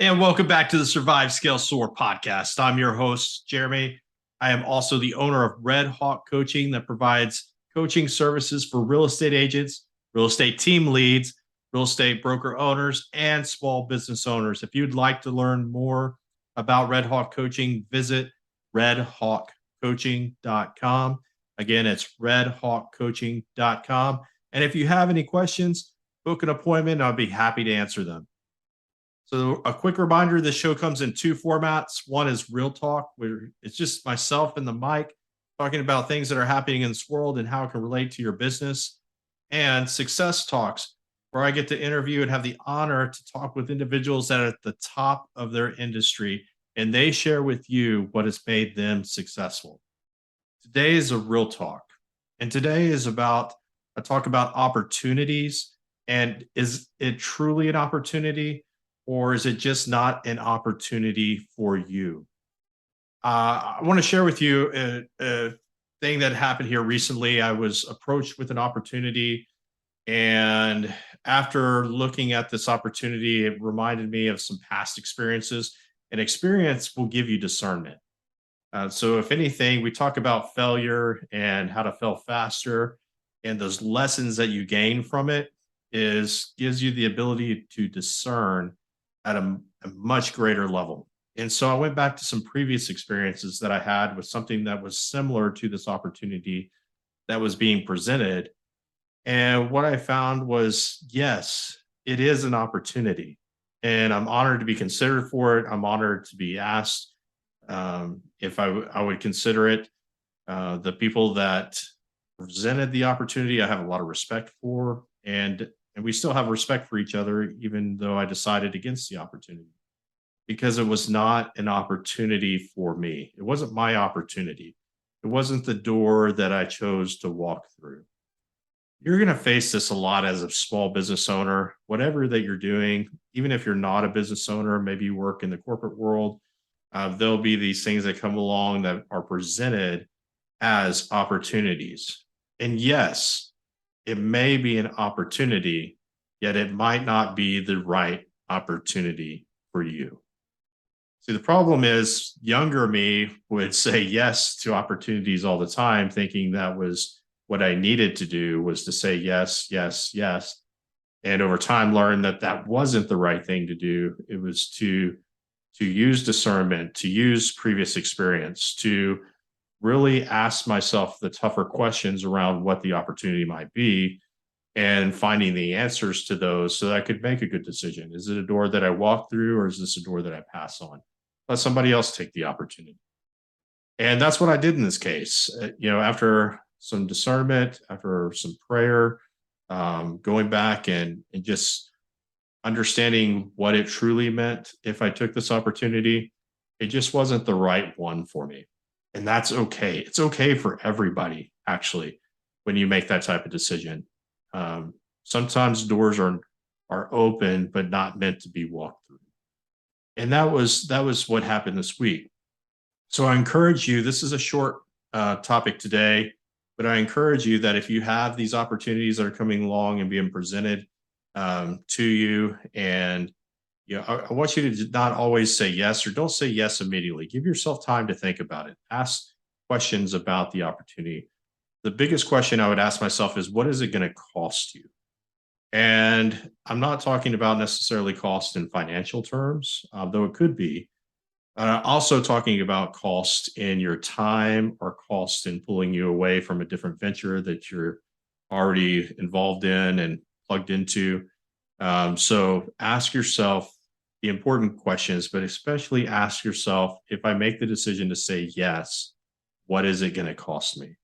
And welcome back to the Survive Scale Soar podcast. I'm your host, Jeremy. I am also the owner of Red Hawk Coaching that provides coaching services for real estate agents, real estate team leads, real estate broker owners, and small business owners. If you'd like to learn more about Red Hawk Coaching, visit redhawkcoaching.com. Again, it's redhawkcoaching.com. And if you have any questions, book an appointment. I'll be happy to answer them. So a quick reminder, this show comes in two formats. One is real talk, where it's just myself and the mic talking about things that are happening in this world and how it can relate to your business. And success talks, where I get to interview and have the honor to talk with individuals that are at the top of their industry, and they share with you what has made them successful. Today is a real talk, and today is about a talk about opportunities. And is it truly an opportunity? Or is it just not an opportunity for you? I want to share with you a thing that happened here recently. I was approached with an opportunity, and after looking at this opportunity, it reminded me of some past experiences. And experience will give you discernment. So, if anything, we talk about failure and how to fail faster, and those lessons that you gain from it is gives you the ability to discern at a much greater level. And so I went back to some previous experiences that I had with something that was similar to this opportunity that was being presented. And what I found was, yes, it is an opportunity. And I'm honored to be considered for it. I'm honored to be asked if I would consider it. The people that presented the opportunity, I have a lot of respect for. And we still have respect for each other, even though I decided against the opportunity because it was not an opportunity for me. It wasn't my opportunity. It wasn't the door that I chose to walk through. You're going to face this a lot as a small business owner, whatever that you're doing, even if you're not a business owner, maybe you work in the corporate world. There'll be these things that come along that are presented as opportunities. And yes, it may be an opportunity, yet it might not be the right opportunity for you. See, the problem is younger me would say yes to opportunities all the time, thinking that was what I needed to do was to say yes, yes, yes. And over time learned that that wasn't the right thing to do. It was to use discernment, to use previous experience, to really ask myself the tougher questions around what the opportunity might be and finding the answers to those so that I could make a good decision. Is it a door that I walk through or is this a door that I pass on? Let somebody else take the opportunity. And that's what I did in this case. After some discernment, after some prayer, going back and just understanding what it truly meant if I took this opportunity, it just wasn't the right one for me. And that's okay. It's okay for everybody, actually, when you make that type of decision. Sometimes doors are open, but not meant to be walked through. And that was what happened this week. So I encourage you. This is a short topic today, but I encourage you that if you have these opportunities that are coming along and being presented to you, and I want you to not always say yes or don't say yes immediately. Give yourself time to think about it. Ask questions about the opportunity. The biggest question I would ask myself is, what is it going to cost you? And I'm not talking about necessarily cost in financial terms, though it could be. Also talking about cost in your time or cost in pulling you away from a different venture that you're already involved in and plugged into. So ask yourself the important questions, but especially ask yourself, if I make the decision to say yes, what is it going to cost me?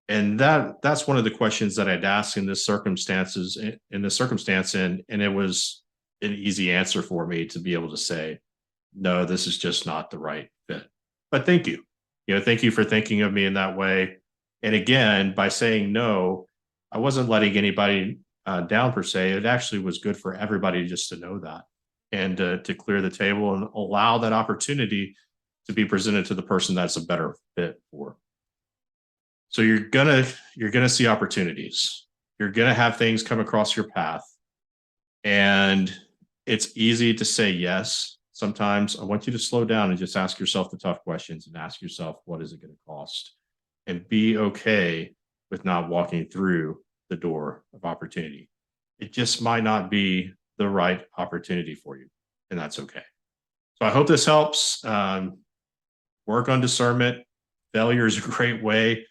And that's one of the questions that I'd ask in this circumstance, and it was an easy answer for me to be able to say, no, this is just not the right fit. But thank you. Thank you for thinking of me in that way. And again, by saying no, I wasn't letting anybody down per se. It actually was good for everybody just to know that and to clear the table and allow that opportunity to be presented to the person that's a better fit for. So you're gonna see opportunities. You're gonna have things come across your path, and it's easy to say yes. Sometimes I want you to slow down and just ask yourself the tough questions and ask yourself, what is it going to cost? And be okay with not walking through the door of opportunity. It just might not be the right opportunity for you, and that's okay. So I hope this helps. Work on discernment. Failure is a great way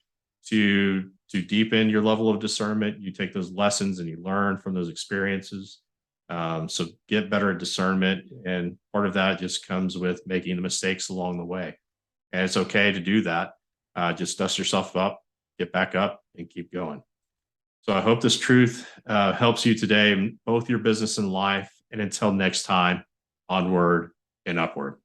to deepen your level of discernment. You take those lessons and you learn from those experiences. So get better at discernment, and part of that just comes with making the mistakes along the way. And it's okay to do that. Just dust yourself up, get back up, and keep going. So I hope this truth helps you today in both your business and life. And until next time, onward and upward.